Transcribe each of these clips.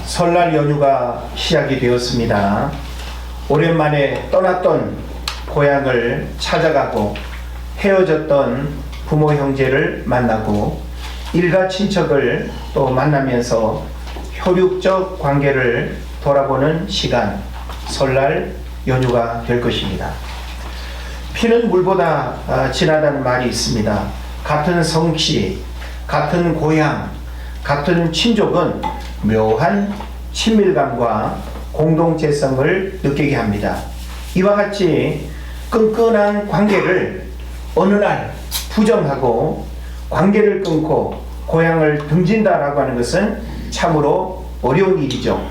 설날 연휴가 시작이 되었습니다. 오랜만에 떠났던 고향을 찾아가고 헤어졌던 부모 형제를 만나고 일가 친척을 또 만나면서 혈육적 관계를 돌아보는 시간, 설날 연휴가 될 것입니다. 피는 물보다 진하다는 말이 있습니다. 같은 성씨, 같은 고향, 같은 친족은 묘한 친밀감과 공동체성을 느끼게 합니다. 이와 같이 끈끈한 관계를 어느 날 부정하고 관계를 끊고 고향을 등진다라고 하는 것은 참으로 어려운 일이죠.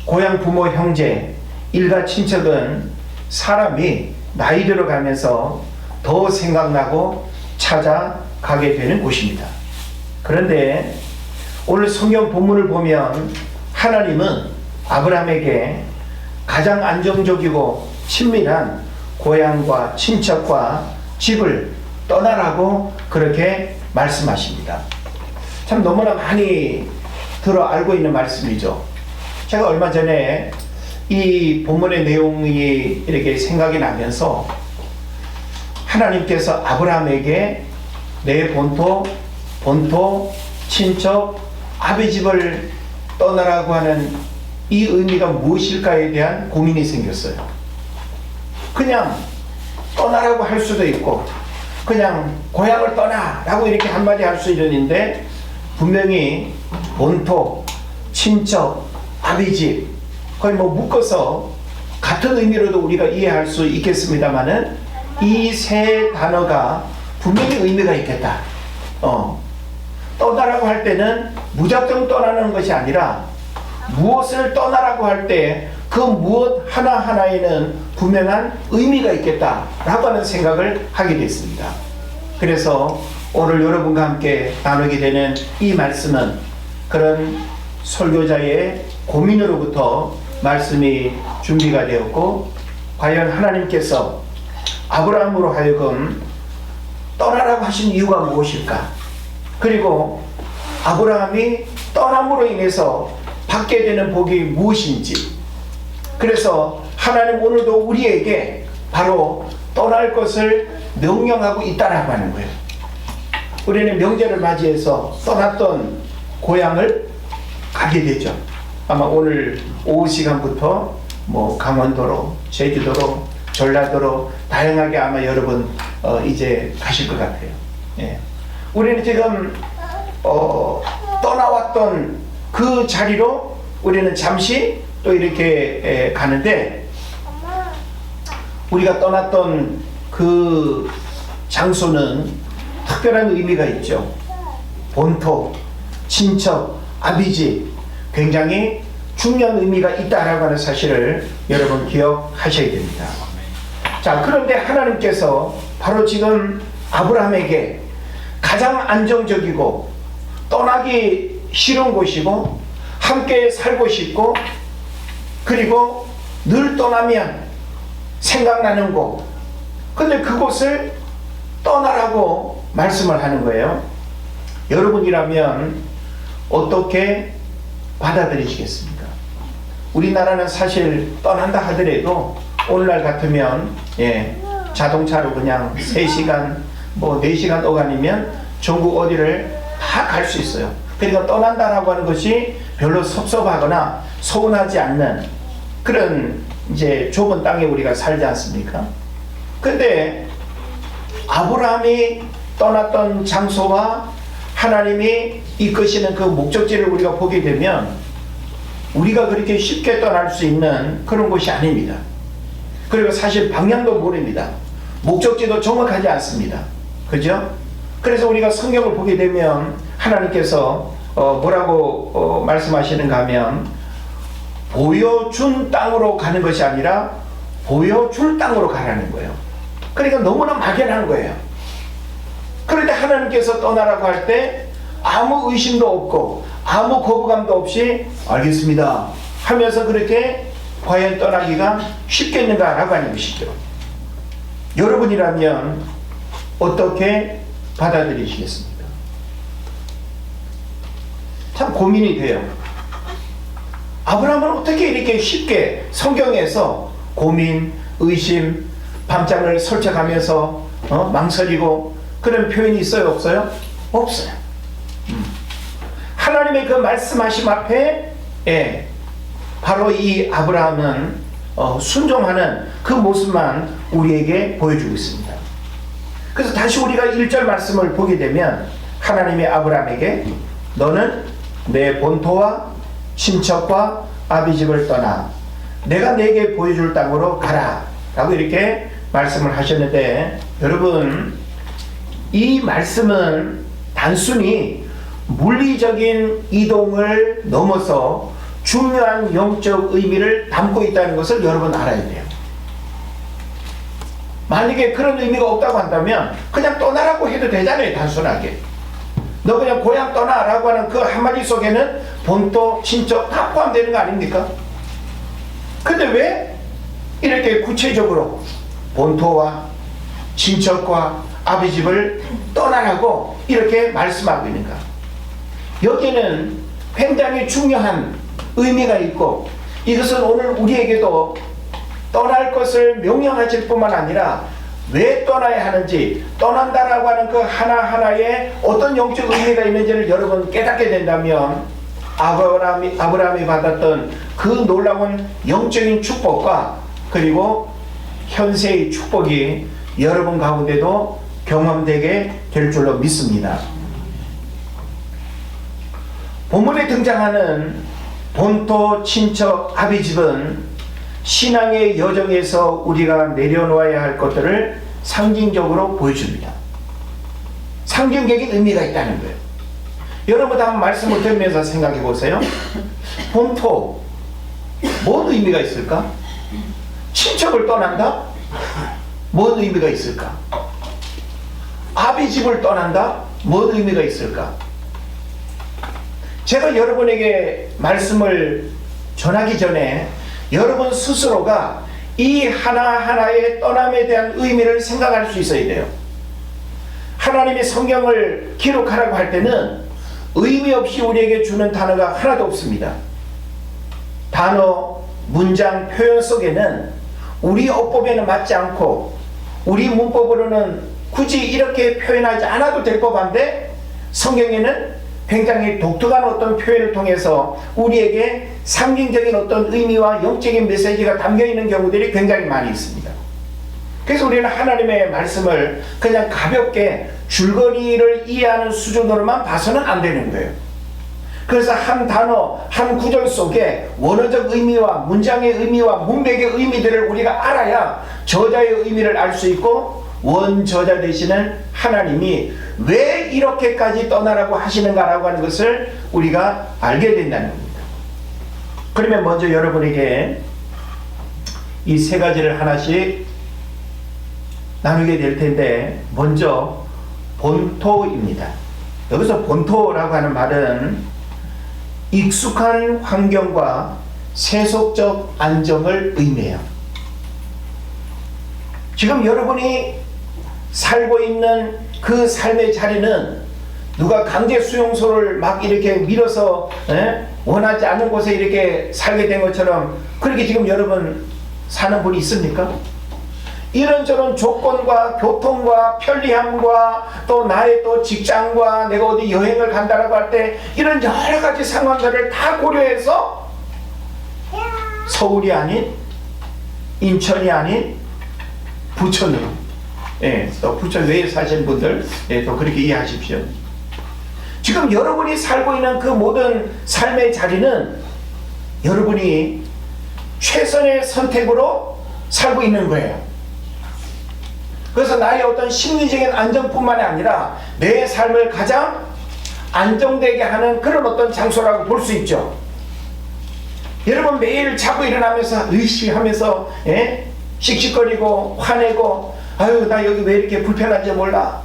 고향 부모 형제, 일가 친척은 사람이 나이 들어가면서 더 생각나고 찾아가게 되는 곳입니다. 그런데 오늘 성경 본문을 보면 하나님은 아브라함에게 가장 안정적이고 친밀한 고향과 친척과 집을 떠나라고 그렇게 말씀하십니다. 참 너무나 많이 들어 알고 있는 말씀이죠. 제가 얼마 전에 이 본문의 내용이 이렇게 생각이 나면서 하나님께서 아브라함에게 내 본토, 친척, 아비 집을 떠나라고 하는 이 의미가 무엇일까에 대한 고민이 생겼어요. 그냥 떠나라고 할 수도 있고 그냥 고향을 떠나라고 이렇게 한마디 할 수 있는데 분명히 본토, 친척, 아비집 거의 묶어서 같은 의미로도 우리가 이해할 수 있겠습니다만은 이 세 단어가 분명히 의미가 있겠다. 떠나라고 할 때는 무작정 떠나는 것이 아니라 무엇을 떠나라고 할 때 그 무엇 하나하나에는 분명한 의미가 있겠다라고 하는 생각을 하게 됐습니다. 그래서 오늘 여러분과 함께 나누게 되는 이 말씀은 그런 설교자의 고민으로부터 말씀이 준비가 되었고 과연 하나님께서 아브라함으로 하여금 떠나라고 하신 이유가 무엇일까? 그리고 아브라함이 떠남으로 인해서 받게 되는 복이 무엇인지, 그래서 하나님 오늘도 우리에게 바로 떠날 것을 명령하고 있다라고 하는 거예요. 우리는 명절을 맞이해서 떠났던 고향을 가게 되죠. 아마 오늘 오후 시간부터 강원도로, 제주도로, 전라도로 다양하게 아마 여러분 이제 가실 것 같아요. 예. 우리는 지금 떠나왔던 그 자리로 우리는 잠시 또 이렇게 가는데, 우리가 떠났던 그 장소는 특별한 의미가 있죠. 본토, 친척, 아비집, 굉장히 중요한 의미가 있다라고 하는 사실을 여러분 기억하셔야 됩니다. 자, 그런데 하나님께서 바로 지금 아브라함에게 가장 안정적이고 떠나기 싫은 곳이고 함께 살고 싶고 그리고 늘 떠나면 생각나는 곳, 근데 그곳을 떠나라고 말씀을 하는 거예요. 여러분이라면 어떻게 받아들이시겠습니까? 우리나라는 사실 떠난다 하더라도 오늘날 같으면 자동차로 그냥 3시간 4시간 어간이면 전국 어디를 다 갈 수 있어요. 그러니까 떠난다라고 하는 것이 별로 섭섭하거나 서운하지 않는 그런 이제 좁은 땅에 우리가 살지 않습니까? 근데 아브라함이 떠났던 장소와 하나님이 이끄시는 그 목적지를 우리가 보게 되면 우리가 그렇게 쉽게 떠날 수 있는 그런 곳이 아닙니다. 그리고 사실 방향도 모릅니다. 목적지도 정확하지 않습니다. 그죠? 그래서 우리가 성경을 보게 되면 하나님께서 뭐라고 말씀하시는가 하면 보여준 땅으로 가는 것이 아니라 보여줄 땅으로 가라는 거예요. 그러니까 너무나 막연한 거예요. 그런데 하나님께서 떠나라고 할 때 아무 의심도 없고 아무 거부감도 없이 알겠습니다 하면서 그렇게 과연 떠나기가 쉽겠는가라고 하는 것이죠. 여러분이라면 어떻게 받아들이시겠습니까? 참 고민이 돼요. 아브라함은 어떻게 이렇게 쉽게 성경에서 고민, 의심, 밤잠을 설쳐가면서 망설이고 그런 표현이 있어요, 없어요? 없어요. 하나님의 그 말씀하심 앞에 바로 이 아브라함은 순종하는 그 모습만 우리에게 보여주고 있습니다. 그래서 다시 우리가 1절 말씀을 보게 되면 하나님의 아브라함에게 너는 내 본토와 친척과 아비집을 떠나 내가 내게 보여줄 땅으로 가라 라고 이렇게 말씀을 하셨는데, 여러분, 이 말씀은 단순히 물리적인 이동을 넘어서 중요한 영적 의미를 담고 있다는 것을 여러분 알아야 돼요. 만약에 그런 의미가 없다고 한다면 그냥 떠나라고 해도 되잖아요. 단순하게 너 그냥 고향 떠나라고 하는 그 한마디 속에는 본토, 친척 다 포함되는 거 아닙니까? 근데 왜 이렇게 구체적으로 본토와 친척과 아비집을 떠나라고 이렇게 말씀하고 있는가? 여기는 굉장히 중요한 의미가 있고, 이것은 오늘 우리에게도 떠날 것을 명령하실 뿐만 아니라 왜 떠나야 하는지, 떠난다라고 하는 그 하나하나에 어떤 영적 의미가 있는지를 여러분 깨닫게 된다면 아브라함이 받았던 그 놀라운 영적인 축복과 그리고 현세의 축복이 여러분 가운데도 경험되게 될 줄로 믿습니다. 본문에 등장하는 본토, 친척, 아비집은 신앙의 여정에서 우리가 내려놓아야 할 것들을 상징적으로 보여줍니다. 상징적인 의미가 있다는 거예요. 여러분 한번 말씀을 들으면서 생각해 보세요. 본토, 뭔 의미가 있을까? 친척을 떠난다? 뭔 의미가 있을까? 아비집을 떠난다? 뭔 의미가 있을까? 제가 여러분에게 말씀을 전하기 전에 여러분 스스로가 이 하나하나의 떠남에 대한 의미를 생각할 수 있어야 돼요. 하나님이 성경을 기록하라고 할 때는 의미 없이 우리에게 주는 단어가 하나도 없습니다. 단어, 문장, 표현 속에는 우리 어법에는 맞지 않고 우리 문법으로는 굳이 이렇게 표현하지 않아도 될 법한데, 성경에는 굉장히 독특한 어떤 표현을 통해서 우리에게 상징적인 어떤 의미와 영적인 메시지가 담겨있는 경우들이 굉장히 많이 있습니다. 그래서 우리는 하나님의 말씀을 그냥 가볍게 줄거리를 이해하는 수준으로만 봐서는 안 되는 거예요. 그래서 한 단어, 한 구절 속에 원어적 의미와 문장의 의미와 문맥의 의미들을 우리가 알아야 저자의 의미를 알 수 있고, 원저자 되시는 하나님이 왜 이렇게까지 떠나라고 하시는가라고 하는 것을 우리가 알게 된다는 겁니다. 그러면 먼저 여러분에게 이 세 가지를 하나씩 나누게 될 텐데, 먼저 본토입니다. 여기서 본토라고 하는 말은 익숙한 환경과 세속적 안정을 의미해요. 지금 여러분이 살고 있는 그 삶의 자리는 누가 강제 수용소를 막 이렇게 밀어서 원하지 않는 곳에 이렇게 살게 된 것처럼 그렇게 지금 여러분 사는 분이 있습니까? 이런저런 조건과 교통과 편리함과 또 나의 또 직장과 내가 어디 여행을 간다라고 할 때 이런 여러 가지 상황들을 다 고려해서 서울이 아닌 인천이 아닌 부천으로, 또 부천 외에 사시는 분들 또 그렇게 이해하십시오. 지금 여러분이 살고 있는 그 모든 삶의 자리는 여러분이 최선의 선택으로 살고 있는 거예요. 그래서 나의 어떤 심리적인 안정뿐만이 아니라 내 삶을 가장 안정되게 하는 그런 어떤 장소라고 볼 수 있죠. 여러분 매일 자고 일어나면서 의식하면서 씩씩거리고 화내고, 아유 나 여기 왜 이렇게 불편한지 몰라,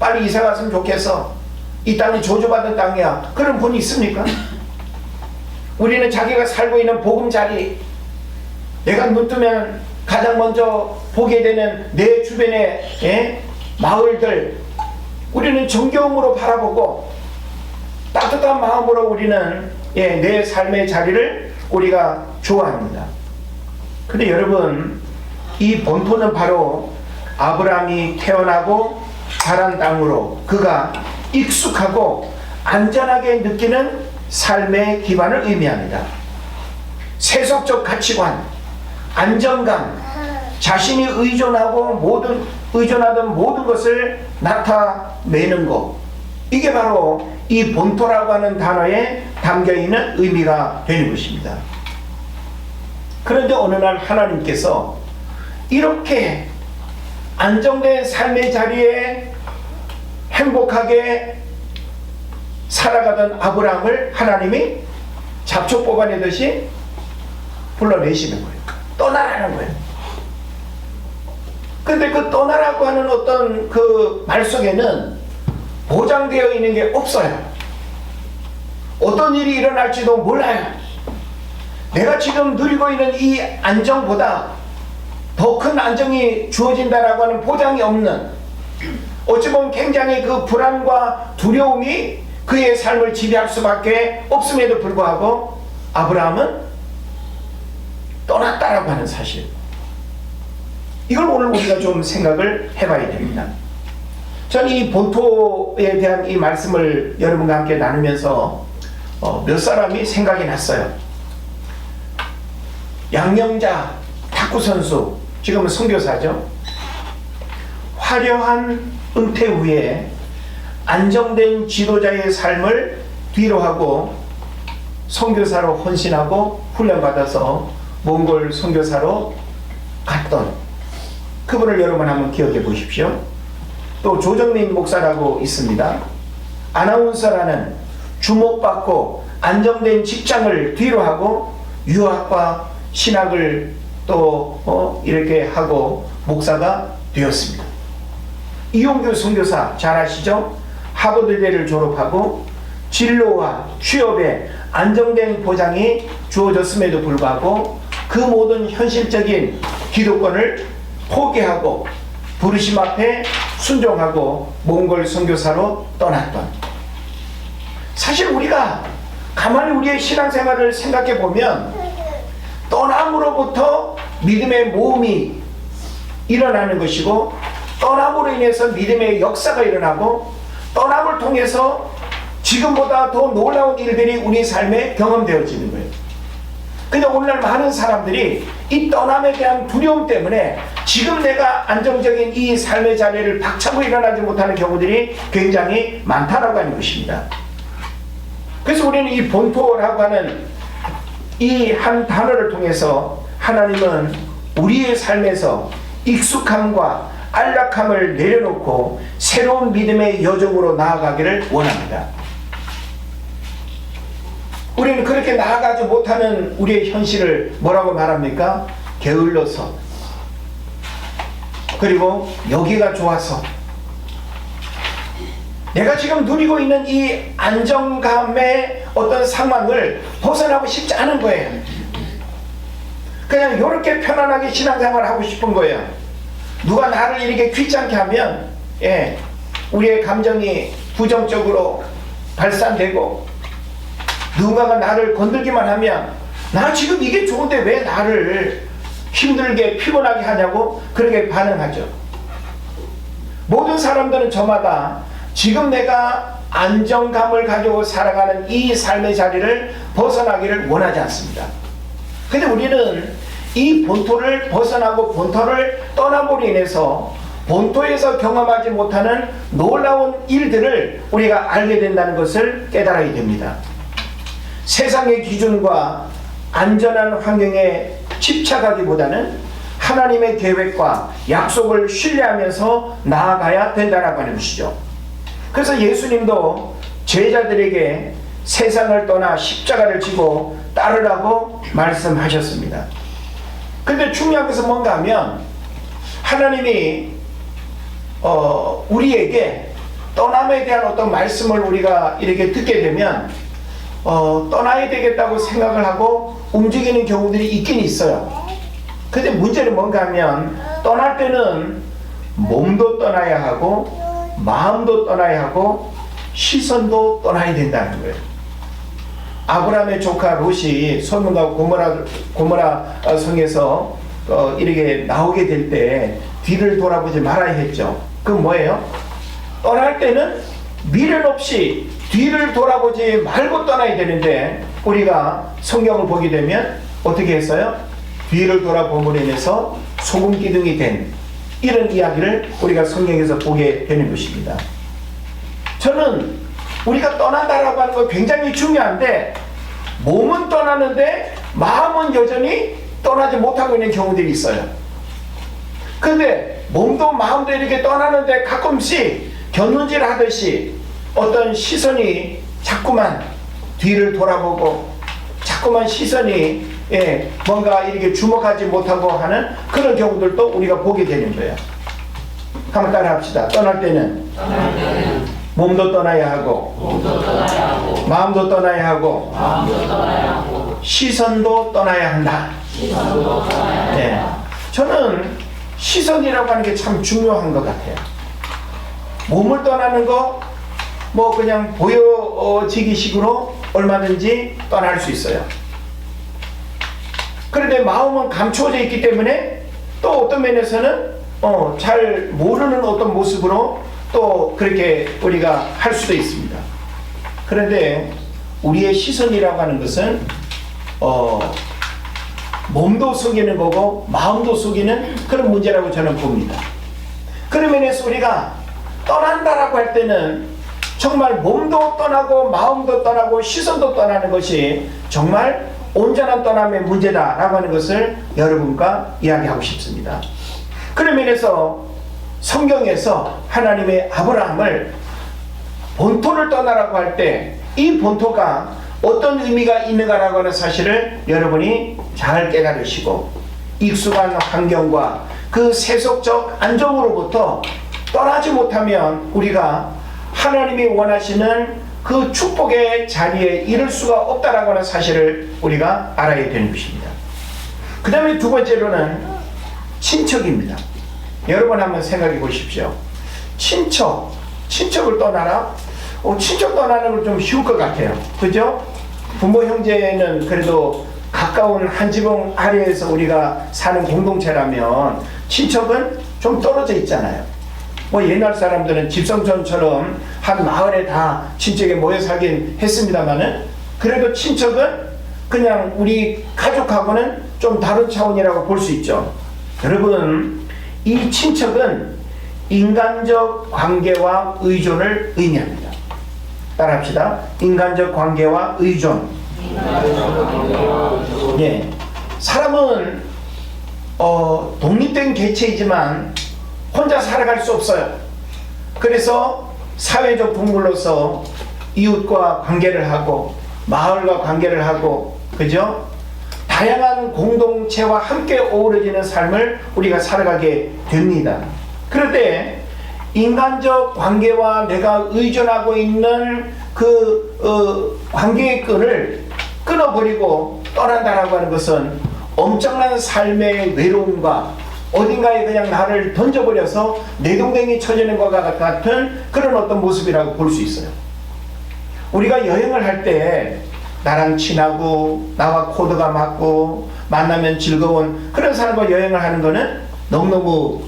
빨리 이사 갔으면 좋겠어, 이 땅이 저주받은 땅이야, 그런 분이 있습니까? 우리는 자기가 살고 있는 보금자리, 내가 눈 뜨면 가장 먼저 보게 되는 내 주변의 마을들, 우리는 정겨움으로 바라보고 따뜻한 마음으로 우리는 내 삶의 자리를 우리가 좋아합니다. 근데 여러분, 이 본토는 바로 아브라함이 태어나고 자란 땅으로 그가 익숙하고 안전하게 느끼는 삶의 기반을 의미합니다. 세속적 가치관, 안정감, 자신이 의존하던 모든 것을 나타내는 것, 이게 바로 이 본토라고 하는 단어에 담겨있는 의미가 되는 것입니다. 그런데 어느 날 하나님께서 이렇게 안정된 삶의 자리에 행복하게 살아가던 아브라함을 하나님이 잡초 뽑아내듯이 불러내시는 거예요. 떠나라는 거예요. 근데 그 떠나라고 하는 어떤 그 말 속에는 보장되어 있는 게 없어요. 어떤 일이 일어날지도 몰라요. 내가 지금 누리고 있는 이 안정보다 더 큰 안정이 주어진다라고 하는 보장이 없는, 어찌 보면 굉장히 그 불안과 두려움이 그의 삶을 지배할 수밖에 없음에도 불구하고 아브라함은 떠났다라고 하는 사실, 이걸 오늘 우리가 좀 생각을 해봐야 됩니다. 저는 이 본토에 대한 이 말씀을 여러분과 함께 나누면서 몇 사람이 생각이 났어요. 양영자 탁구선수, 지금은 선교사죠. 화려한 은퇴 후에 안정된 지도자의 삶을 뒤로하고 선교사로 헌신하고 훈련받아서 몽골 선교사로 갔던 그분을 여러분 한번 기억해 보십시오. 또 조정민 목사라고 있습니다. 아나운서라는 주목받고 안정된 직장을 뒤로하고 유학과 신학을 또 이렇게 하고 목사가 되었습니다. 이용규 선교사 잘 아시죠? 하버드대를 졸업하고 진로와 취업에 안정된 보장이 주어졌음에도 불구하고 그 모든 현실적인 기득권을 포기하고 부르심 앞에 순종하고 몽골 선교사로 떠났던, 사실 우리가 가만히 우리의 신앙생활을 생각해 보면 떠남으로부터 믿음의 모험이 일어나는 것이고, 떠남으로 인해서 믿음의 역사가 일어나고, 떠남을 통해서 지금보다 더 놀라운 일들이 우리 삶에 경험되어지는 거예요. 근데 오늘날 많은 사람들이 이 떠남에 대한 두려움 때문에 지금 내가 안정적인 이 삶의 자리를 박차고 일어나지 못하는 경우들이 굉장히 많다라고 하는 것입니다. 그래서 우리는 이 본토라고 하는 이 한 단어를 통해서 하나님은 우리의 삶에서 익숙함과 안락함을 내려놓고 새로운 믿음의 여정으로 나아가기를 원합니다. 우리는 그렇게 나아가지 못하는 우리의 현실을 뭐라고 말합니까? 게을러서, 그리고 여기가 좋아서, 내가 지금 누리고 있는 이 안정감의 어떤 상황을 벗어나고 싶지 않은 거예요. 그냥 이렇게 편안하게 신앙생활을 하고 싶은 거예요. 누가 나를 이렇게 귀찮게 하면 우리의 감정이 부정적으로 발산되고, 누군가가 나를 건들기만 하면 나 지금 이게 좋은데 왜 나를 힘들게 피곤하게 하냐고 그렇게 반응하죠. 모든 사람들은 저마다 지금 내가 안정감을 가지고 살아가는 이 삶의 자리를 벗어나기를 원하지 않습니다. 근데 우리는 이 본토를 벗어나고 본토를 떠남으로 인해서 본토에서 경험하지 못하는 놀라운 일들을 우리가 알게 된다는 것을 깨달아야 됩니다. 세상의 기준과 안전한 환경에 집착하기보다는 하나님의 계획과 약속을 신뢰하면서 나아가야 된다라고 하는 것이죠. 그래서 예수님도 제자들에게 세상을 떠나 십자가를 지고 따르라고 말씀하셨습니다. 근데 중요한 것은 뭔가 하면 하나님이 우리에게 떠남에 대한 어떤 말씀을 우리가 이렇게 듣게 되면 떠나야 되겠다고 생각을 하고 움직이는 경우들이 있긴 있어요. 근데 문제는 뭔가 하면 떠날 때는 몸도 떠나야 하고 마음도 떠나야 하고 시선도 떠나야 된다는 거예요. 아브라함의 조카 롯이 소돔과 고모라 성에서 이렇게 나오게 될 때 뒤를 돌아보지 말아야 했죠. 그건 뭐예요? 떠날 때는 미련 없이 뒤를 돌아보지 말고 떠나야 되는데, 우리가 성경을 보게 되면 어떻게 했어요? 뒤를 돌아봄으로 인해서 소금 기둥이 된 이런 이야기를 우리가 성경에서 보게 되는 것입니다. 저는 우리가 떠난다라고 하는 거 굉장히 중요한데, 몸은 떠나는데 마음은 여전히 떠나지 못하고 있는 경우들이 있어요. 근데 몸도 마음도 이렇게 떠나는데 가끔씩 견눈질 하듯이 어떤 시선이 자꾸만 뒤를 돌아보고 자꾸만 시선이 뭔가 이렇게 주목하지 못하고 하는 그런 경우들도 우리가 보게 되는 거예요. 한번 따라 합시다. 떠날 때는 몸도 떠나야 하고, 마음도 떠나야 하고, 시선도 떠나야 한다. 네. 저는 시선이라고 하는 게 참 중요한 것 같아요. 몸을 떠나는 거 뭐 그냥 보여지기 식으로 얼마든지 떠날 수 있어요. 그런데 마음은 감추어져 있기 때문에 또 어떤 면에서는 잘 모르는 어떤 모습으로 또 그렇게 우리가 할 수도 있습니다. 그런데 우리의 시선이라고 하는 것은 몸도 속이는 거고 마음도 속이는 그런 문제라고 저는 봅니다. 그런 면에서 우리가 떠난다라고 할 때는 정말 몸도 떠나고 마음도 떠나고 시선도 떠나는 것이 정말 온전한 떠남의 문제다라고 하는 것을 여러분과 이야기하고 싶습니다. 그런 면에서 성경에서 하나님의 아브라함을 본토를 떠나라고 할 때 이 본토가 어떤 의미가 있는가라고 하는 사실을 여러분이 잘 깨달으시고, 익숙한 환경과 그 세속적 안정으로부터 떠나지 못하면 우리가 하나님이 원하시는 그 축복의 자리에 이를 수가 없다라고 하는 사실을 우리가 알아야 되는 것입니다. 그 다음에 두 번째로는 친척입니다. 여러분 한번 생각해 보십시오. 친척을 떠나라? 친척 떠나는 건 좀 쉬울 것 같아요. 그죠? 부모 형제는 그래도 가까운 한 지붕 아래에서 우리가 사는 공동체라면, 친척은 좀 떨어져 있잖아요. 뭐 옛날 사람들은 집성촌처럼 한 마을에 다 친척에 모여 살긴 했습니다만은, 그래도 친척은 그냥 우리 가족하고는 좀 다른 차원이라고 볼 수 있죠. 여러분, 이 친척은 인간적 관계와 의존을 의미합니다. 따라합시다. 인간적 관계와 의존. 예, 사람은 독립된 개체이지만 혼자 살아갈 수 없어요. 그래서 사회적 동물로서 이웃과 관계를 하고 마을과 관계를 하고, 그죠? 다양한 공동체와 함께 어우러지는 삶을 우리가 살아가게 됩니다. 그런데 인간적 관계와 내가 의존하고 있는 그 관계의 끈을 끊어버리고 떠난다라고 하는 것은 엄청난 삶의 외로움과 어딘가에 그냥 나를 던져버려서 내동댕이 쳐지는 것과 같은 그런 어떤 모습이라고 볼 수 있어요. 우리가 여행을 할 때 나랑 친하고 나와 코드가 맞고 만나면 즐거운 그런 사람과 여행을 하는 것은 너무너무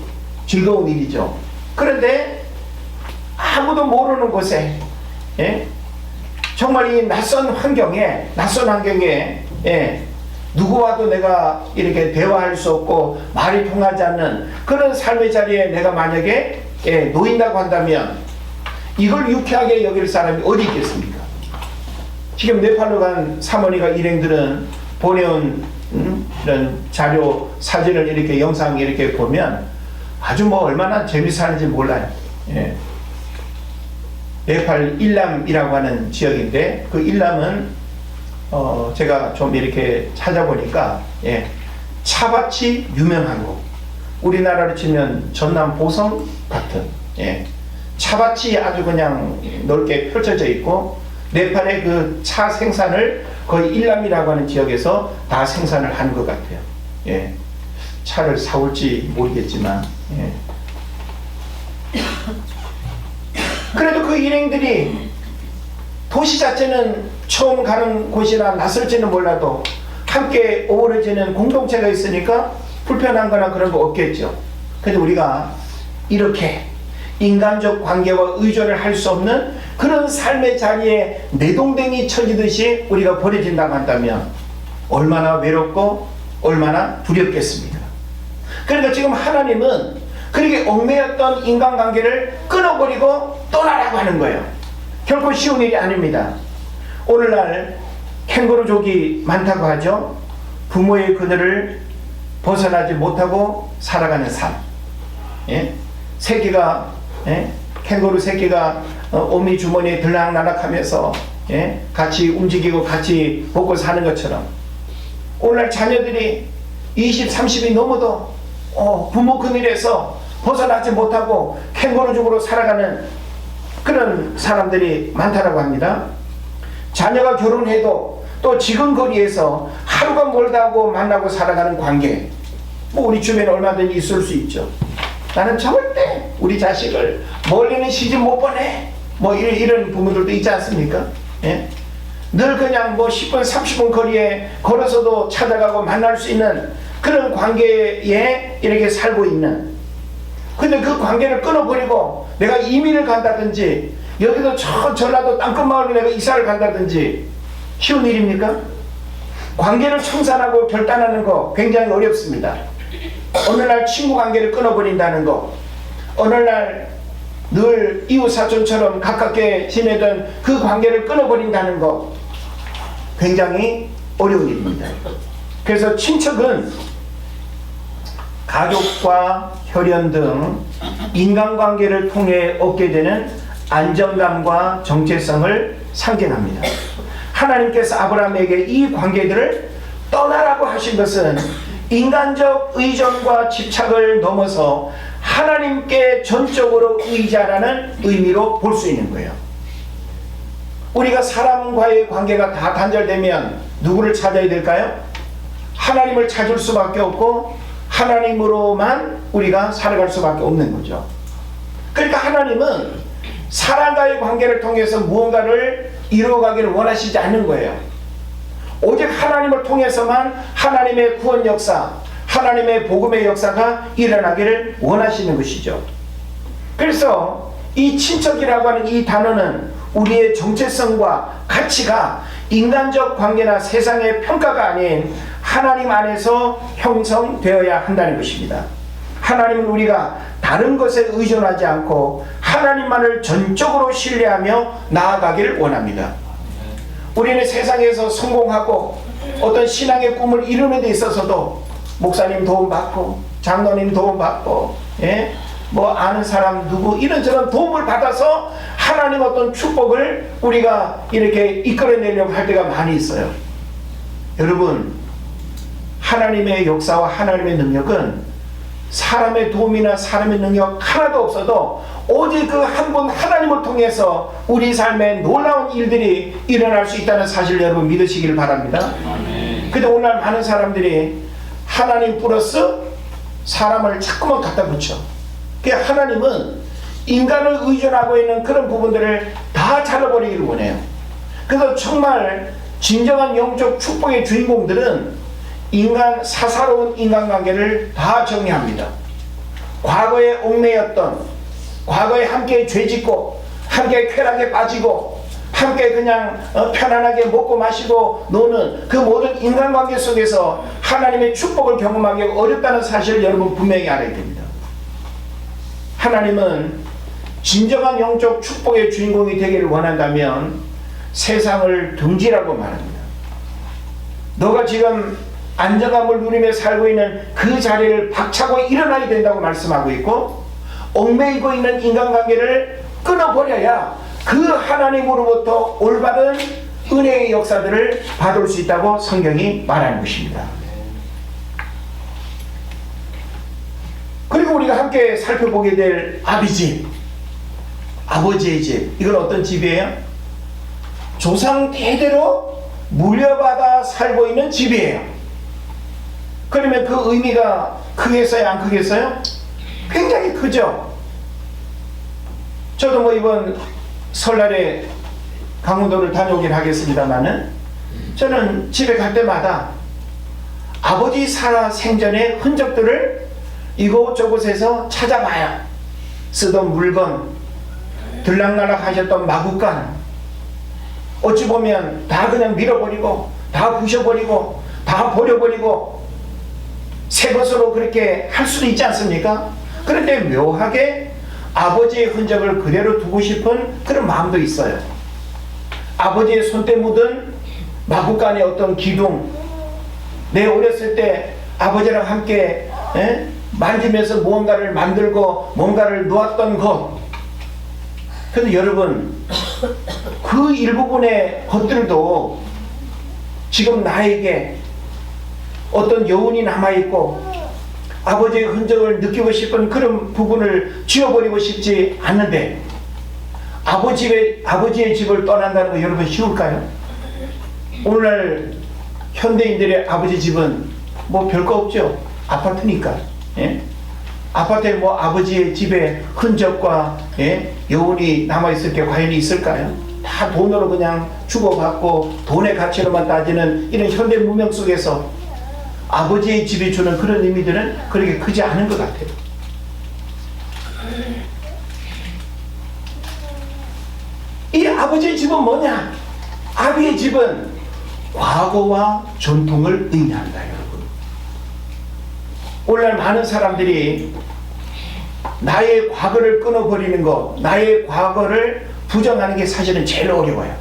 즐거운 일이죠. 그런데 아무도 모르는 곳에, 정말 이 낯선 환경에 누구와도 내가 이렇게 대화할 수 없고 말이 통하지 않는 그런 삶의 자리에 내가 만약에 놓인다고 한다면 이걸 유쾌하게 여길 사람이 어디 있겠습니까? 지금 네팔로 간 사모니가 일행들은 보내온 이런 자료, 사진을 이렇게 영상 이렇게 보면 아주 뭐 얼마나 재미있는지 몰라요. 네팔 일람이라고 하는 지역인데, 그 일람은 제가 좀 이렇게 찾아보니까 차밭이 유명한 곳, 우리나라로 치면 전남 보성 같은 차밭이 아주 그냥 넓게 펼쳐져 있고, 네팔의 그 차 생산을 거의 일람이라고 하는 지역에서 다 생산을 하는 것 같아요. 차를 사올지 모르겠지만, 그래도 그 일행들이 도시 자체는 처음 가는 곳이나 낯설지는 몰라도 함께 어우러지는 공동체가 있으니까 불편한 거나 그런 거 없겠죠. 근데 우리가 이렇게 인간적 관계와 의존을 할 수 없는 그런 삶의 자리에 내동댕이 쳐지듯이 우리가 버려진다고 한다면 얼마나 외롭고 얼마나 두렵겠습니까? 그러니까 지금 하나님은 그렇게 얽매였던 인간관계를 끊어버리고 떠나라고 하는 거예요. 결코 쉬운 일이 아닙니다. 오늘날 캥거루족이 많다고 하죠. 부모의 그늘을 벗어나지 못하고 살아가는 삶. 예? 새끼가, 캥거루 새끼가 어미 주머니에 들락날락하면서 같이 움직이고 같이 먹고 사는 것처럼 오늘날 자녀들이 20, 30이 넘어도 부모 그늘에서 벗어나지 못하고 캥거루족으로 살아가는 그런 사람들이 많다고 합니다. 자녀가 결혼해도 또 지금 거리에서 하루가 멀다고 만나고 살아가는 관계, 뭐 우리 주변에 얼마든지 있을 수 있죠. 나는 절대 우리 자식을 멀리는 시집 못 보내, 뭐 이런 부모들도 있지 않습니까? 예? 늘 그냥 뭐 10분 30분 거리에 걸어서도 찾아가고 만날 수 있는 그런 관계에 이렇게 살고 있는, 근데 그 관계를 끊어버리고 내가 이민을 간다든지 여기도 전라도 땅끝마을로 내가 이사를 간다든지 쉬운 일입니까? 관계를 청산하고 결단하는 거 굉장히 어렵습니다. 어느 날 친구 관계를 끊어버린다는 거, 어느 날 늘 이웃사촌처럼 가깝게 지내던 그 관계를 끊어버린다는 거 굉장히 어려운 일입니다. 그래서 친척은 가족과 혈연 등 인간관계를 통해 얻게 되는 안정감과 정체성을 상징합니다. 하나님께서 아브라함에게 이 관계들을 떠나라고 하신 것은 인간적 의존과 집착을 넘어서 하나님께 전적으로 의지하라는 의미로 볼 수 있는 거예요. 우리가 사람과의 관계가 다 단절되면 누구를 찾아야 될까요? 하나님을 찾을 수밖에 없고 하나님으로만 우리가 살아갈 수밖에 없는 거죠. 그러니까 하나님은 사람과의 관계를 통해서 무언가를 이루어가기를 원하시지 않는 거예요. 오직 하나님을 통해서만 하나님의 구원 역사, 하나님의 복음의 역사가 일어나기를 원하시는 것이죠. 그래서 이 친척이라고 하는 이 단어는 우리의 정체성과 가치가 인간적 관계나 세상의 평가가 아닌 하나님 안에서 형성되어야 한다는 것입니다. 하나님은 우리가 다른 것에 의존하지 않고 하나님만을 전적으로 신뢰하며 나아가기를 원합니다. 우리는 세상에서 성공하고 어떤 신앙의 꿈을 이루는 데 있어서도 목사님 도움받고 장로님 도움받고 뭐 아는 사람 누구 이런저런 도움을 받아서 하나님 어떤 축복을 우리가 이렇게 이끌어내려고 할 때가 많이 있어요. 여러분, 하나님의 역사와 하나님의 능력은 사람의 도움이나 사람의 능력 하나도 없어도 오직 그 한 분 하나님을 통해서 우리 삶에 놀라운 일들이 일어날 수 있다는 사실 여러분 믿으시길 바랍니다. 근데 오늘 많은 사람들이 하나님 플러스 사람을 자꾸만 갖다 붙여. 그러니까 하나님은 인간을 의존하고 있는 그런 부분들을 다 잘라버리기를 원해요. 그래서 정말 진정한 영적 축복의 주인공들은 사사로운 인간관계를 다 정리합니다. 과거에 얽매였던, 과거에 함께 죄짓고 함께 쾌락에 빠지고 함께 그냥 편안하게 먹고 마시고 노는 그 모든 인간관계 속에서 하나님의 축복을 경험하기 어렵다는 사실을 여러분 분명히 알아야 됩니다. 하나님은 진정한 영적 축복의 주인공이 되기를 원한다면 세상을 등지라고 말합니다. 너가 지금 안정감을 누리며 살고 있는 그 자리를 박차고 일어나야 된다고 말씀하고 있고, 얽매이고 있는 인간관계를 끊어버려야 그 하나님으로부터 올바른 은혜의 역사들을 받을 수 있다고 성경이 말하는 것입니다. 그리고 우리가 함께 살펴보게 될 아비집, 아버지의 집, 이건 어떤 집이에요? 조상 대대로 물려받아 살고 있는 집이에요. 그러면 그 의미가 크겠어요, 안 크겠어요? 굉장히 크죠. 저도 뭐 이번 설날에 강원도를 다녀오긴 하겠습니다만은 저는 집에 갈 때마다 아버지 살아 생전의 흔적들을 이곳저곳에서 찾아봐야 쓰던 물건, 들락날락 하셨던 마구간, 어찌 보면 다 그냥 밀어버리고 다 부셔버리고 다 버려버리고 새 것으로 그렇게 할 수도 있지 않습니까? 그런데 묘하게 아버지의 흔적을 그대로 두고 싶은 그런 마음도 있어요. 아버지의 손때 묻은 마구간의 어떤 기둥, 내 어렸을 때 아버지랑 함께 만지면서 무언가를 만들고 뭔가를 놓았던 것. 그런데 여러분, 그 일부분의 것들도 지금 나에게 어떤 여운이 남아있고 아버지의 흔적을 느끼고 싶은 그런 부분을 지워버리고 싶지 않는데, 아버지의 집을 떠난다는 거 여러분 쉬울까요? 오늘날 현대인들의 아버지 집은 뭐 별거 없죠. 아파트니까. 아파트에 뭐 아버지의 집에 흔적과 여운이 남아있을 게 과연 있을까요? 다 돈으로 그냥 주고받고 돈의 가치로만 따지는 이런 현대 문명 속에서 아버지의 집이 주는 그런 의미들은 그렇게 크지 않은 것 같아요. 이 아버지의 집은 뭐냐? 아비의 집은 과거와 전통을 의미한다, 여러분. 오늘날 많은 사람들이 나의 과거를 끊어버리는 것, 나의 과거를 부정하는 게 사실은 제일 어려워요.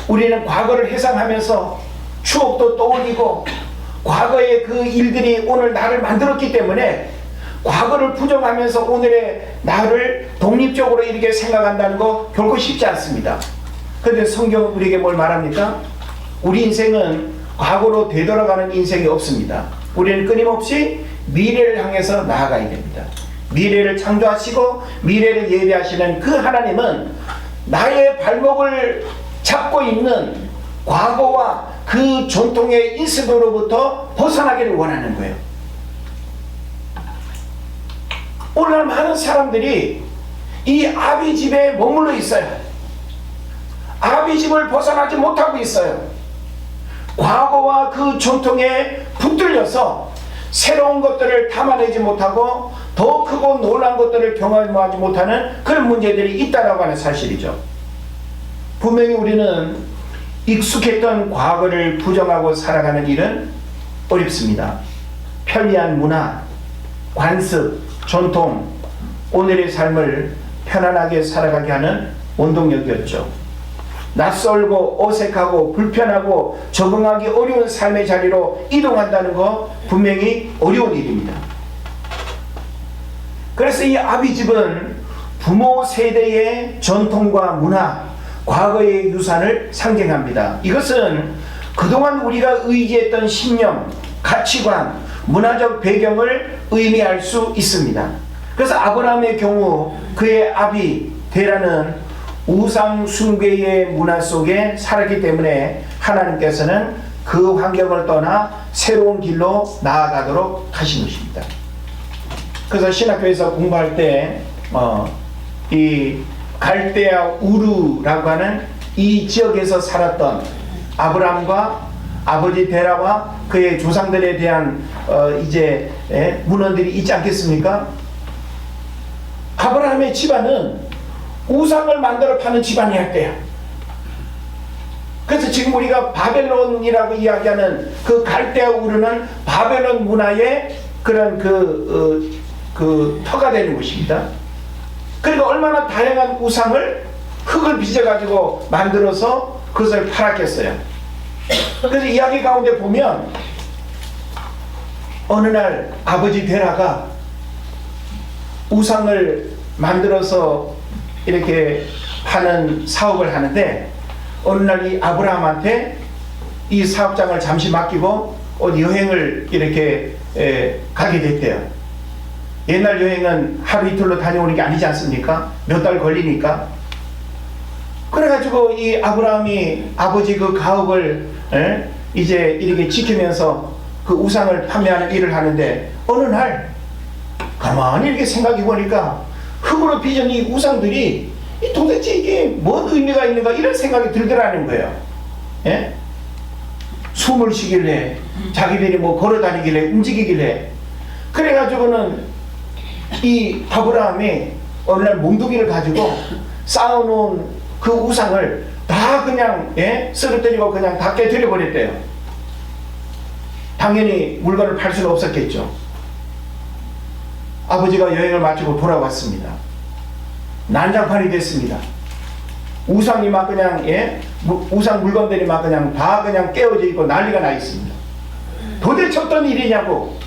우리는 과거를 회상하면서 추억도 떠올리고 과거의 그 일들이 오늘 나를 만들었기 때문에 과거를 부정하면서 오늘의 나를 독립적으로 이렇게 생각한다는 거 결코 쉽지 않습니다. 그런데 성경은 우리에게 뭘 말합니까? 우리 인생은 과거로 되돌아가는 인생이 없습니다. 우리는 끊임없이 미래를 향해서 나아가야 됩니다. 미래를 창조하시고 미래를 예비하시는 그 하나님은 나의 발목을 잡고 있는 과거와 그 전통의 인습으로부터 벗어나기를 원하는 거예요. 오늘날 많은 사람들이 이 아비 집에 머물러 있어요. 아비 집을 벗어나지 못하고 있어요. 과거와 그 전통에 붙들려서 새로운 것들을 담아내지 못하고 더 크고 놀라운 것들을 경험하지 못하는 그런 문제들이 있다라고 하는 사실이죠. 분명히 우리는 익숙했던 과거를 부정하고 살아가는 일은 어렵습니다. 편리한 문화, 관습, 전통, 오늘의 삶을 편안하게 살아가게 하는 원동력이었죠. 낯설고 어색하고 불편하고 적응하기 어려운 삶의 자리로 이동한다는 거 분명히 어려운 일입니다. 그래서 이 아비집은 부모 세대의 전통과 문화, 과거의 유산을 상징합니다. 이것은 그동안 우리가 의지했던 신념, 가치관, 문화적 배경을 의미할 수 있습니다. 그래서 아브라함의 경우 그의 아비 데라는 우상 숭배의 문화 속에 살았기 때문에 하나님께서는 그 환경을 떠나 새로운 길로 나아가도록 하신 것입니다. 그래서 신학교에서 공부할 때 이 갈대아 우르라고 하는 이 지역에서 살았던 아브라함과 아버지 데라와 그의 조상들에 대한 문헌들이 있지 않겠습니까? 아브라함의 집안은 우상을 만들어 파는 집안이었대요. 그래서 지금 우리가 바벨론이라고 이야기하는 그 갈대아 우르는 바벨론 문화의 그런 그 터가 되는 곳입니다. 그러니까 얼마나 다양한 우상을 흙을 빚어가지고 만들어서 그것을 팔았겠어요. 그래서 이야기 가운데 보면 어느 날 아버지 데라가 우상을 만들어서 이렇게 파는 사업을 하는데 어느 날 이 아브라함한테 이 사업장을 잠시 맡기고 어디 여행을 이렇게 가게 됐대요. 옛날 여행은 하루 이틀로 다녀오는 게 아니지 않습니까? 몇 달 걸리니까. 그래가지고 이 아브라함이 아버지 그 가업을 이제 이렇게 지키면서 그 우상을 판매하는 일을 하는데 어느 날 가만히 이렇게 생각해 보니까 흙으로 빚은 이 우상들이 도대체 이게 뭔 의미가 있는가 이런 생각이 들더라는 거예요. 예? 숨을 쉬길래 자기들이 뭐 걸어 다니길래 움직이길래 그래가지고는 이 아브라함이 어느 날 몽둥이를 가지고 쌓아놓은 그 우상을 다 그냥 쓰러뜨리고 그냥 다 깨뜨려 버렸대요. 당연히 물건을 팔 수는 없었겠죠. 아버지가 여행을 마치고 돌아왔습니다. 난장판이 됐습니다. 우상이 막 그냥 우상 물건들이 막 그냥 다 그냥 깨어져 있고 난리가 나 있습니다. 도대체 어떤 일이냐고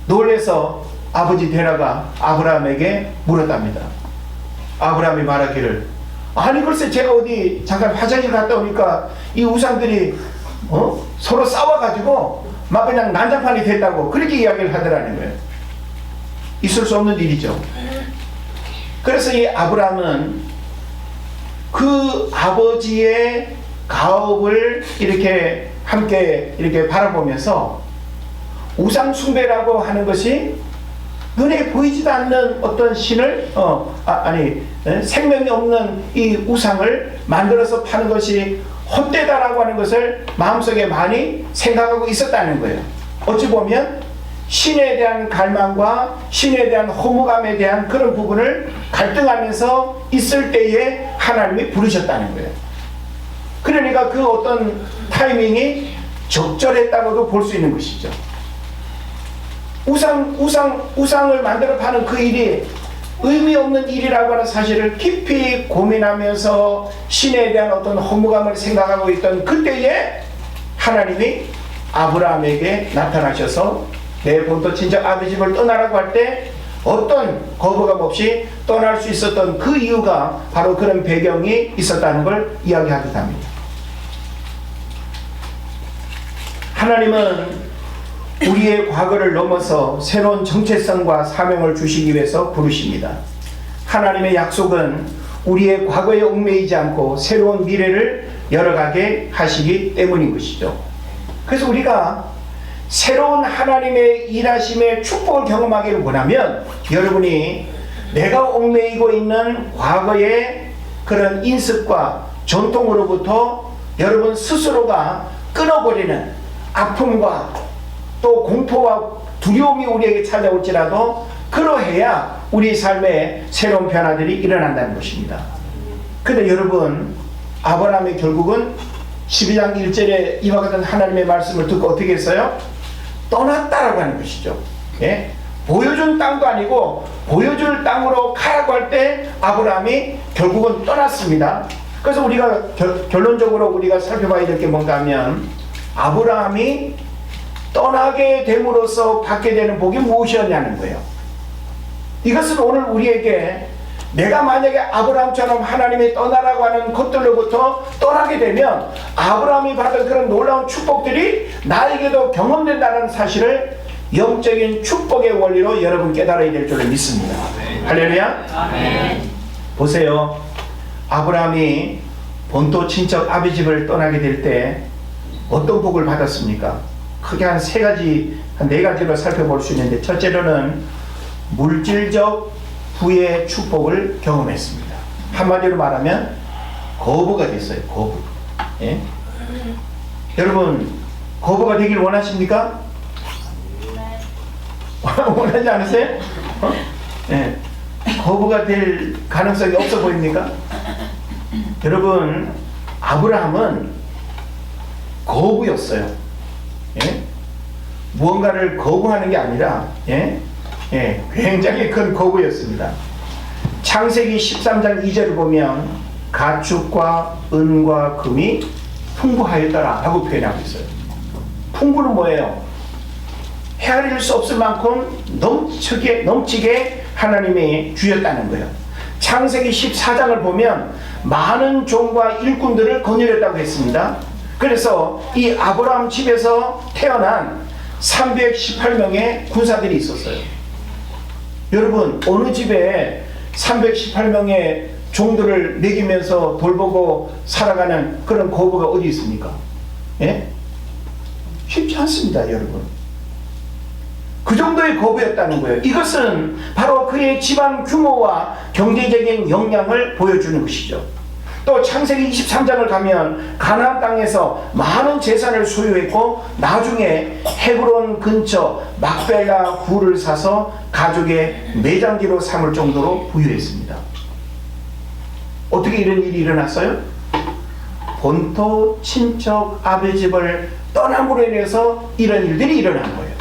놀래서 아버지 데려가 아브라함에게 물었답니다. 아브라함이 말하기를 아니 글쎄 제가 어디 잠깐 화장실 갔다 오니까 이 우상들이 서로 싸워가지고 막 그냥 난장판이 됐다고 그렇게 이야기를 하더라는 거예요. 있을 수 없는 일이죠. 그래서 이 아브라함은 그 아버지의 가업을 이렇게 함께 이렇게 바라보면서 우상 숭배라고 하는 것이 눈에 보이지도 않는 어떤 신을 생명이 없는 이 우상을 만들어서 파는 것이 헛되다라고 하는 것을 마음속에 많이 생각하고 있었다는 거예요. 어찌 보면 신에 대한 갈망과 신에 대한 허무감에 대한 그런 부분을 갈등하면서 있을 때에 하나님이 부르셨다는 거예요. 그러니까 그 어떤 타이밍이 적절했다고도 볼 수 있는 것이죠. 우상을 만들어 파는 그 일이 의미 없는 일이라고 하는 사실을 깊이 고민하면서 신에 대한 어떤 허무감을 생각하고 있던 그때에 하나님이 아브라함에게 나타나셔서 내 본토 친척 아비 집을 떠나라고 할 때 어떤 거부감 없이 떠날 수 있었던 그 이유가 바로 그런 배경이 있었다는 걸 이야기하기도 합니다. 하나님은 우리의 과거를 넘어서 새로운 정체성과 사명을 주시기 위해서 부르십니다. 하나님의 약속은 우리의 과거에 얽매이지 않고 새로운 미래를 열어가게 하시기 때문인 것이죠. 그래서 우리가 새로운 하나님의 일하심의 축복을 경험하기를 원하면 여러분이 내가 얽매이고 있는 과거의 그런 인습과 전통으로부터 여러분 스스로가 끊어버리는 아픔과 또 공포와 두려움이 우리에게 찾아올지라도 그러해야 우리 삶에 새로운 변화들이 일어난다는 것입니다. 그런데 여러분 아브라함이 결국은 12장 1절에 이와 같은 하나님의 말씀을 듣고 어떻게 했어요? 떠났다라고 하는 것이죠. 보여준 땅도 아니고 보여줄 땅으로 가라고 할 때 아브라함이 결국은 떠났습니다. 그래서 우리가 결론적으로 우리가 살펴봐야 될 게 뭔가 하면 아브라함이 떠나게 됨으로써 받게 되는 복이 무엇이었냐는 거예요. 이것은 오늘 우리에게 내가 만약에 아브라함처럼 하나님이 떠나라고 하는 것들로부터 떠나게 되면 아브라함이 받은 그런 놀라운 축복들이 나에게도 경험된다는 사실을 영적인 축복의 원리로 여러분 깨달아야 될 줄을 믿습니다. 할렐루야. 아멘. 보세요. 아브라함이 본토 친척 아비 집을 떠나게 될 때 어떤 복을 받았습니까? 크게 한 네 가지로 살펴볼 수 있는데, 첫째로는 물질적 부의 축복을 경험했습니다. 한마디로 말하면 거부가 됐어요. 거부. 여러분 거부가 되길 원하십니까? 원하지 않으세요? 거부가 될 가능성이 없어 보입니까? 여러분 아브라함은 거부였어요. 무언가를 거부하는 게 아니라 굉장히 큰 거부였습니다. 창세기 13장 2절을 보면 가축과 은과 금이 풍부하였더라 라고 표현하고 있어요. 풍부는 뭐예요? 헤아릴 수 없을 만큼 넘치게 하나님이 주셨다는 거예요. 창세기 14장을 보면 많은 종과 일꾼들을 거느렸다고 했습니다. 그래서 이 아브라함 집에서 태어난 318명의 군사들이 있었어요. 여러분 어느 집에 318명의 종들을 먹이면서 돌보고 살아가는 그런 거부가 어디 있습니까? 쉽지 않습니다, 여러분. 그 그 정도의 거부였다는 거예요. 이것은 바로 그의 집안 규모와 경제적인 역량을 보여주는 것이죠. 또 창세기 23장을 가면 가나안 땅에서 많은 재산을 소유했고 나중에 헤브론 근처 막벨라 굴을 사서 가족의 매장지로 삼을 정도로 부유했습니다. 어떻게 이런 일이 일어났어요? 본토 친척 아버지 집을 떠남으로 인해서 이런 일들이 일어난 거예요.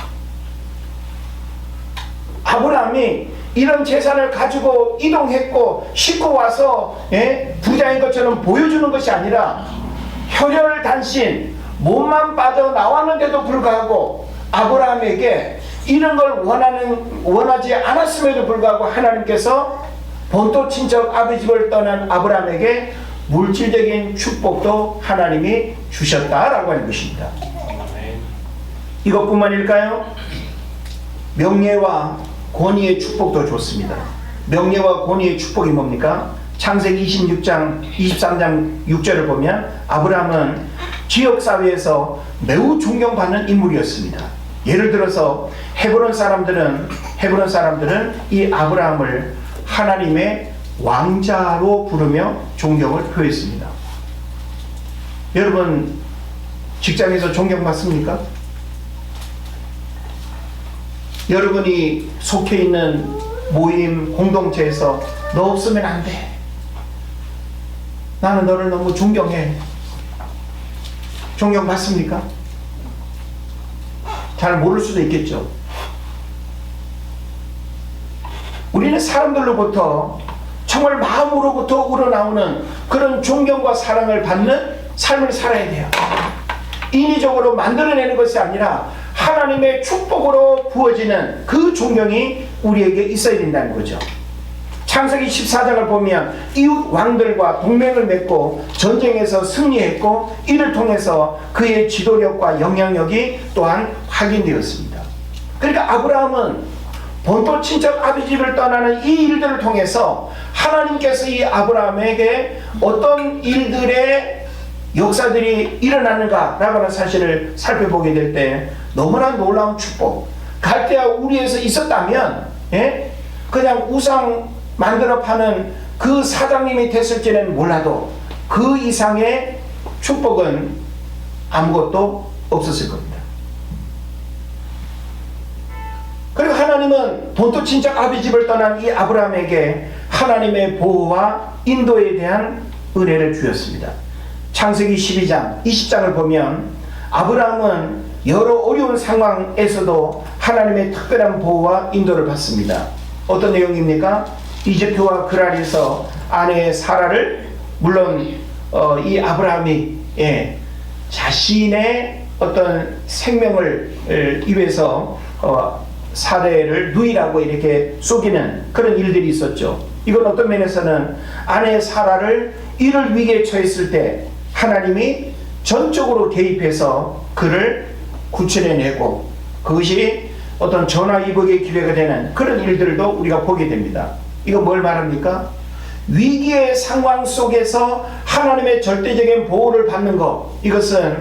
아브라함이 이런 재산을 가지고 이동했고 싣고 와서 부자인 것처럼 보여주는 것이 아니라 혈혈단신 몸만 빠져나왔는데도 불구하고 아브라함에게 이런 걸 원하지 않았음에도 불구하고 하나님께서 본토 친척 아버지 집을 떠난 아브라함에게 물질적인 축복도 하나님이 주셨다라고 하는 것입니다. 이것뿐만일까요? 명예와 권위의 축복도 좋습니다. 명예와 권위의 축복이 뭡니까? 창세기 23장 6절을 보면 아브라함은 지역사회에서 매우 존경받는 인물이었습니다. 예를 들어서 헤브론 사람들은 이 아브라함을 하나님의 왕자로 부르며 존경을 표했습니다. 여러분 직장에서 존경받습니까? 여러분이 속해 있는 모임, 공동체에서 너 없으면 안 돼. 나는 너를 너무 존경해. 존경받습니까? 잘 모를 수도 있겠죠. 우리는 사람들로부터 정말 마음으로부터 우러나오는 그런 존경과 사랑을 받는 삶을 살아야 돼요. 인위적으로 만들어내는 것이 아니라 하나님의 축복으로 부어지는 그 존경이 우리에게 있어야 된다는 거죠. 창세기 14장을 보면 이웃 왕들과 동맹을 맺고 전쟁에서 승리했고 이를 통해서 그의 지도력과 영향력이 또한 확인되었습니다. 그러니까 아브라함은 본토 친척 아버지 집을 떠나는 이 일들을 통해서 하나님께서 이 아브라함에게 어떤 일들의 역사들이 일어나는가라고 하는 사실을 살펴보게 될 때 너무나 놀라운 축복, 갈대아 우리에서 있었다면 그냥 우상 만들어 파는 그 사장님이 됐을지는 몰라도 그 이상의 축복은 아무것도 없었을 겁니다. 그리고 하나님은 본토 친척 아버지 집을 떠난 이 아브라함에게 하나님의 보호와 인도에 대한 은혜를 주었습니다. 창세기 12장 20장을 보면 아브라함은 여러 어려운 상황에서도 하나님의 특별한 보호와 인도를 받습니다. 어떤 내용입니까? 이집트와 그랄에서 아내 사라를 물론 이 아브라함이 자신의 어떤 생명을 위해서 사례를 누이라고 이렇게 속이는 그런 일들이 있었죠. 이건 어떤 면에서는 아내 사라를 이를 위기에 처했을 때 하나님이 전적으로 개입해서 그를 구출해내고 그것이 어떤 전화위복의 기회가 되는 그런 일들도 우리가 보게 됩니다. 이거 뭘 말합니까? 위기의 상황 속에서 하나님의 절대적인 보호를 받는 것, 이것은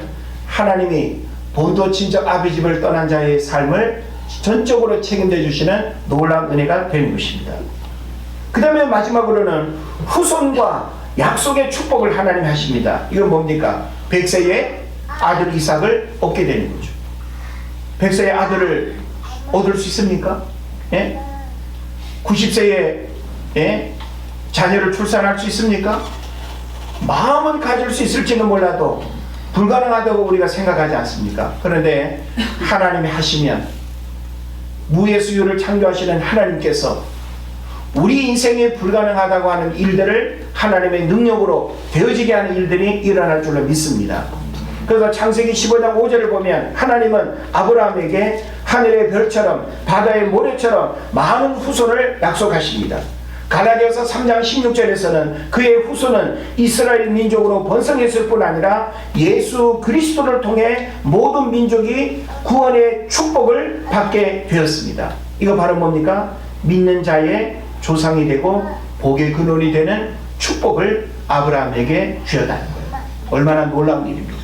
하나님이 본토 친척 아버지 집을 떠난 자의 삶을 전적으로 책임져 주시는 놀라운 은혜가 되는 것입니다. 그 다음에 마지막으로는 후손과 약속의 축복을 하나님이 하십니다. 이건 뭡니까? 백세의 아들 이삭을 얻게 되는 거죠. 백세의 아들을 얻을 수 있습니까? 90세에 자녀를 출산할 수 있습니까? 마음은 가질 수 있을지는 몰라도 불가능하다고 우리가 생각하지 않습니까? 그런데 하나님이 하시면 무의 수유를 창조하시는 하나님께서 우리 인생에 불가능하다고 하는 일들을 하나님의 능력으로 되어지게 하는 일들이 일어날 줄로 믿습니다. 그래서 창세기 15장 5절을 보면 하나님은 아브라함에게 하늘의 별처럼 바다의 모래처럼 많은 후손을 약속하십니다. 갈라디아서 3장 16절에서는 그의 후손은 이스라엘 민족으로 번성했을 뿐 아니라 예수 그리스도를 통해 모든 민족이 구원의 축복을 받게 되었습니다. 이거 바로 뭡니까? 믿는 자의 조상이 되고 복의 근원이 되는 축복을 아브라함에게 주었다는 거예요. 얼마나 놀라운 일입니까?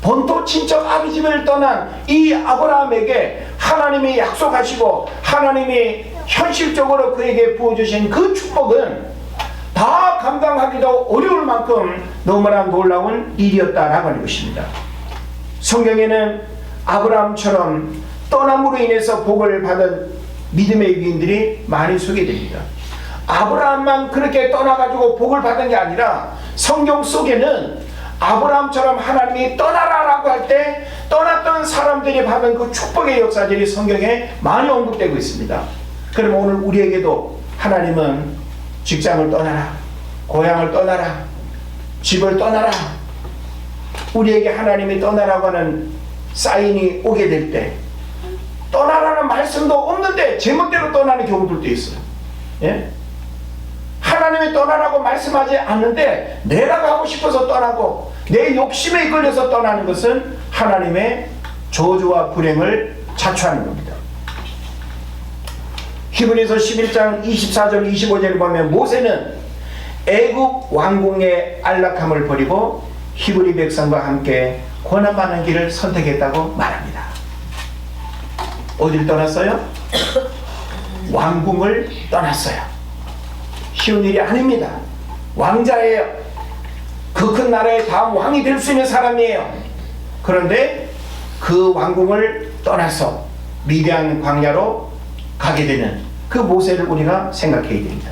본토 친척 아비집을 떠난 이 아브라함에게 하나님이 약속하시고 하나님이 현실적으로 그에게 부어주신 그 축복은 다 감당하기도 어려울 만큼 너무나 놀라운 일이었다라고 하는 것입니다. 성경에는 아브라함처럼 떠남으로 인해서 복을 받은 믿음의 위인들이 많이 소개됩니다. 아브라함만 그렇게 떠나가지고 복을 받은 게 아니라 성경 속에는 아브라함처럼 하나님이 떠나라라고 할 때 떠났던 사람들이 받은 그 축복의 역사들이 성경에 많이 언급되고 있습니다. 그럼 오늘 우리에게도 하나님은 직장을 떠나라, 고향을 떠나라, 집을 떠나라, 우리에게 하나님이 떠나라고 하는 사인이 오게 될 때 떠나라는 말씀도 없는데 제멋대로 떠나는 경우들도 있어요. 예? 하나님이 떠나라고 말씀하지 않는데 내가 가고 싶어서 떠나고 내 욕심에 이끌려서 떠나는 것은 하나님의 저주와 불행을 자초하는 겁니다. 히브리서 11장 24절 25절을 보면 모세는 애굽 왕궁의 안락함을 버리고 히브리 백성과 함께 고난받는 길을 선택했다고 말합니다. 어딜 떠났어요? 왕궁을 떠났어요. 쉬운 일이 아닙니다. 왕자예요. 그 큰 나라의 다음 왕이 될 수 있는 사람이에요. 그런데 그 왕궁을 떠나서 미디안 광야로 가게 되는 그 모세를 우리가 생각해야 됩니다.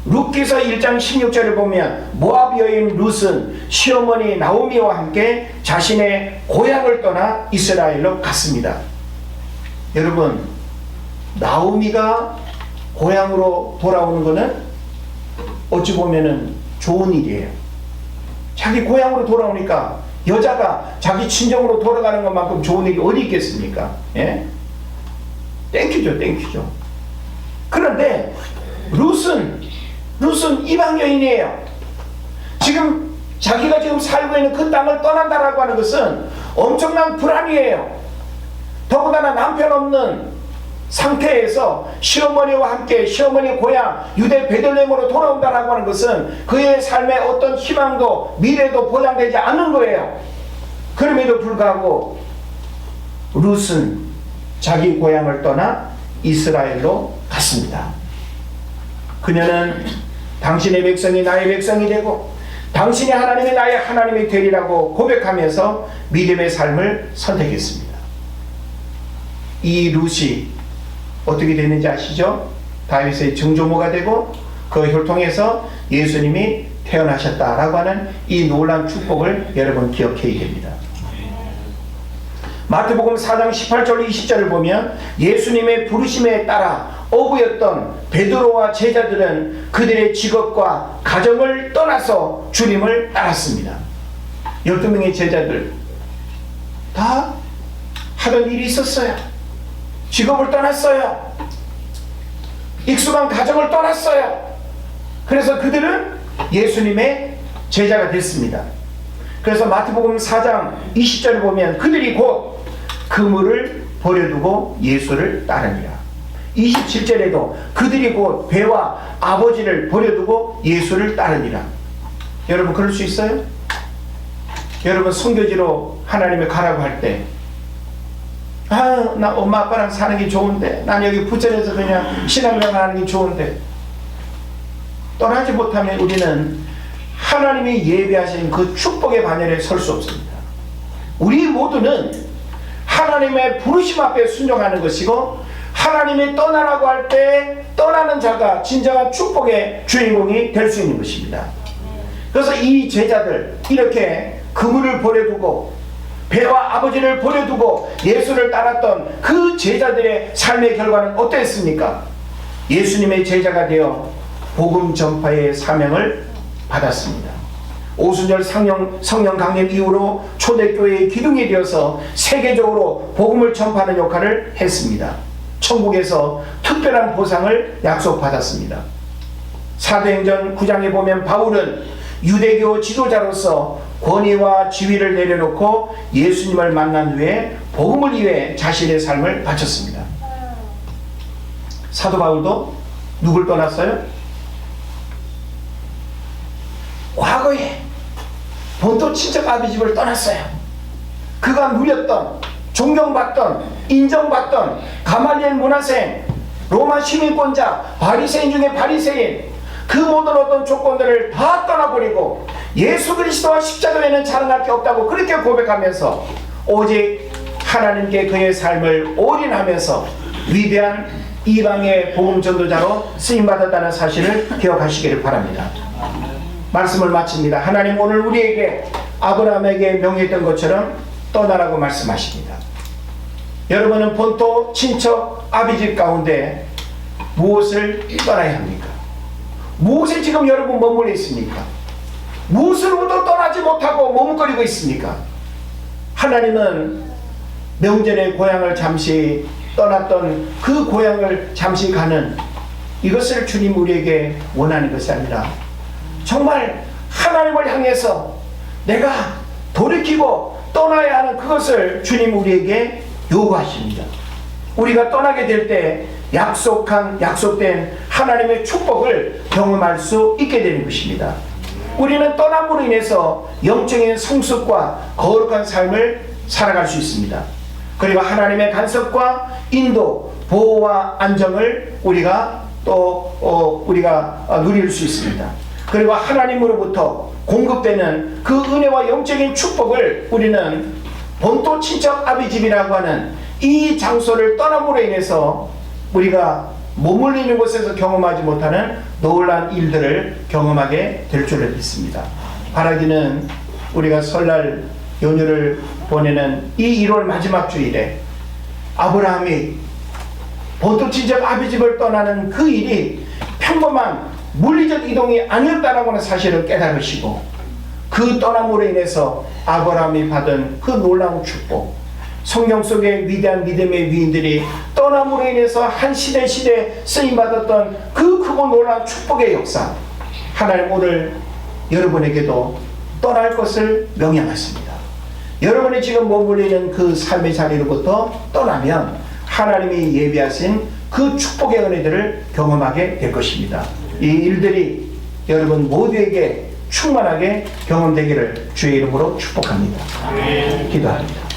룻기서 1장 16절을 보면 모압 여인 룻은 시어머니 나오미와 함께 자신의 고향을 떠나 이스라엘로 갔습니다. 여러분, 나오미가 고향으로 돌아오는 것은 어찌 보면은 좋은 일이에요. 자기 고향으로 돌아오니까 여자가 자기 친정으로 돌아가는 것만큼 좋은 일이 어디 있겠습니까? 예? 땡큐죠, 땡큐죠. 그런데 룻은 이방 여인이에요. 지금 자기가 지금 살고 있는 그 땅을 떠난다라고 하는 것은 엄청난 불안이에요. 더군다나 남편 없는 상태에서 시어머니와 함께 시어머니 고향 유대 베들레헴으로 돌아온다라고 하는 것은 그의 삶에 어떤 희망도 미래도 보장되지 않는 거예요. 그럼에도 불구하고 룻은 자기 고향을 떠나 이스라엘로 갔습니다. 그녀는 당신의 백성이 나의 백성이 되고 당신의 하나님이 나의 하나님이 되리라고 고백하면서 믿음의 삶을 선택했습니다. 이 룻이 어떻게 됐는지 아시죠? 다윗의 증조모가 되고 그 혈통에서 예수님이 태어나셨다라고 하는 이 놀라운 축복을 여러분 기억해야 됩니다. 마태복음 4장 18절 20절을 보면 예수님의 부르심에 따라 어부였던 베드로와 제자들은 그들의 직업과 가정을 떠나서 주님을 따랐습니다. 12명의 제자들 다 하던 일이 있었어요. 직업을 떠났어요. 익숙한 가정을 떠났어요. 그래서 그들은 예수님의 제자가 됐습니다. 그래서 마태복음 4장 20절을 보면 그들이 곧 그물을 버려두고 예수를 따르니라. 27절에도 그들이 곧 배와 아버지를 버려두고 예수를 따르니라. 여러분 그럴 수 있어요? 여러분 선교지로 하나님이 가라고 할 때 나 엄마 아빠랑 사는 게 좋은데 난 여기 부천에서 그냥 신앙생활 하는 게 좋은데 떠나지 못하면 우리는 하나님이 예비하신 그 축복의 반열에 설 수 없습니다. 우리 모두는 하나님의 부르심 앞에 순종하는 것이고 하나님이 떠나라고 할 때 떠나는 자가 진정한 축복의 주인공이 될 수 있는 것입니다. 그래서 이 제자들 이렇게 그물을 버려두고 배와 아버지를 버려두고 예수를 따랐던 그 제자들의 삶의 결과는 어땠습니까? 예수님의 제자가 되어 복음 전파의 사명을 받았습니다. 오순절 성령 강림 이후로 초대교회의 기둥이 되어서 세계적으로 복음을 전파하는 역할을 했습니다. 천국에서 특별한 보상을 약속받았습니다. 사도행전 9장에 보면 바울은 유대교 지도자로서 권위와 지위를 내려놓고 예수님을 만난 후에 복음을 위해 자신의 삶을 바쳤습니다. 사도 바울도 누굴 떠났어요? 과거에 본토 친척 아비집을 떠났어요. 그가 누렸던, 존경받던, 인정받던 가말리엘 문화생, 로마 시민권자, 바리새인 중에 바리새인, 그 모든 어떤 조건들을 다 떠나버리고 예수 그리스도와 십자가 외에는 자랑할 게 없다고 그렇게 고백하면서 오직 하나님께 그의 삶을 올인하면서 위대한 이방의 복음 전도자로 쓰임받았다는 사실을 기억하시기를 바랍니다. 말씀을 마칩니다. 하나님 오늘 우리에게 아브라함에게 명했던 것처럼 떠나라고 말씀하십니다. 여러분은 본토 친척 아비집 가운데 무엇을 떠나야 합니까? 무엇에 지금 여러분 머물러 있습니까? 무엇으로부터 떠나지 못하고 머뭇거리고 있습니까? 하나님은 명절에 고향을 잠시 떠났던 그 고향을 잠시 가는 이것을 주님 우리에게 원하는 것이 아니라 정말 하나님을 향해서 내가 돌이키고 떠나야 하는 그것을 주님 우리에게 요구하십니다. 우리가 떠나게 될 때 약속된 하나님의 축복을 경험할 수 있게 되는 것입니다. 우리는 떠남으로 인해서 영적인 성숙과 거룩한 삶을 살아갈 수 있습니다. 그리고 하나님의 간섭과 인도, 보호와 안정을 우리가 누릴 수 있습니다. 그리고 하나님으로부터 공급되는 그 은혜와 영적인 축복을 우리는 본토 친척 아비집이라고 하는 이 장소를 떠남으로 인해서 우리가 머물리는 곳에서 경험하지 못하는 놀라운 일들을 경험하게 될 줄을 믿습니다. 바라기는 우리가 설날 연휴를 보내는 이 1월 마지막 주일에 아브라함이 본토 친척 아비집을 떠나는 그 일이 평범한 물리적 이동이 아니었다라고 하는 사실을 깨달으시고 그 떠남으로 인해서 아브라함이 받은 그 놀라운 축복, 성경 속의 위대한 믿음의 위인들이 떠남으로 인해서 한 시대 쓰임받았던 그 크고 놀라운 축복의 역사, 하나님 오늘 여러분에게도 떠날 것을 명령하십니다. 여러분이 지금 머물리는 그 삶의 자리로부터 떠나면 하나님이 예비하신 그 축복의 은혜들을 경험하게 될 것입니다. 이 일들이 여러분 모두에게 충만하게 경험되기를 주의 이름으로 축복합니다. 기도합니다.